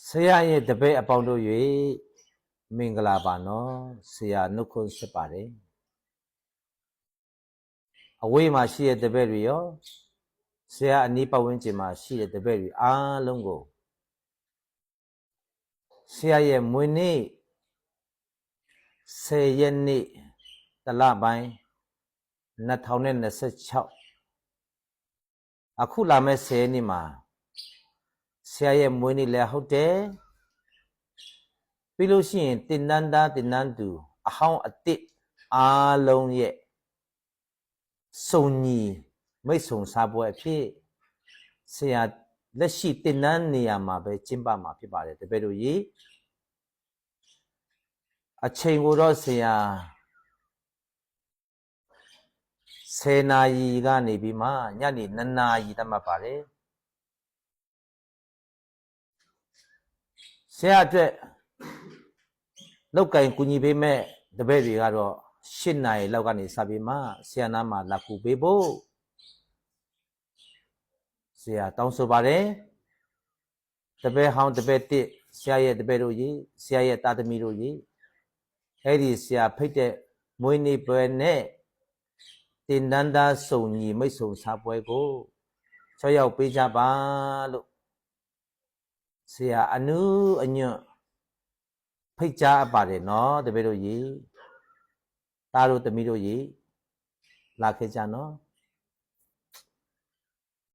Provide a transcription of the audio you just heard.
ဆရာရဲ့တပည့်အပေါင်းတို့၍မင်္ဂလာပါနော်ဆရာနှုတ်ခွန်းဆက်ပါတယ်အဝေးမှာရှိတဲ့တပည့်တွေရောဆရာအနီးပတ်ဝန်းကျင်မှာရှိတဲ့တပည့်တွေအားလုံးကိုဆရာရဲ့မွေးနေ့10ရက်နေ့တလပိုင်း2026အခုလာမယ့်10ရက်နေ့မှာဆရာရဲ့မွေးနေ့လည်းဟုတ်တယ်ပြီးလို့ရှိရင်တင်နန်းသားတင်နန်းသူအဟောင်းအစ်စ်အားလုံးရဲ့စုံညီမိတ်ဆုံစားပွဲအဖြစ်ဆရာလက်ရှိတင်နန်းနေရာမှာပဲကျင်းပမှာဖြစ်ပါတယ်တပည့်တို့ရေအချိန်ကိုတော့ဆရာ10နာရီကနေပြီးမှညနေ2နာရီသတ်မှတ်ပါတယ်ဆရာအတွက်လောက်ကင်ကူညီပေးမဲ့တပည့်တွေကတော့8နာရီလောက်ကနေစပြီးမှဆရာနာမှာလာကူပေးဖို့ဆရာတောင်းဆိုပါတယ်တပည့်ဟောင်းတပည့်တစ်ဆရာရဲ့တပည့်တို့ကြီးဆရာရဲ့တာသမီတို့ကြီးအဲ့ဒီဆရာဖိတ်တဲ့မွေးနေ့ပွဲနဲ့တင်နန်းသားစုံညီမိတ်ဆုံစားပွဲကို6ရောက်ပေးကြပါလို့ဆရာအနုအညွတ်ဖိတ်ကြားပါတယ်နော်တပည့်တို့ကြီးသားတို့သမီးတို့ကြီးလာခဲ့ကြနော်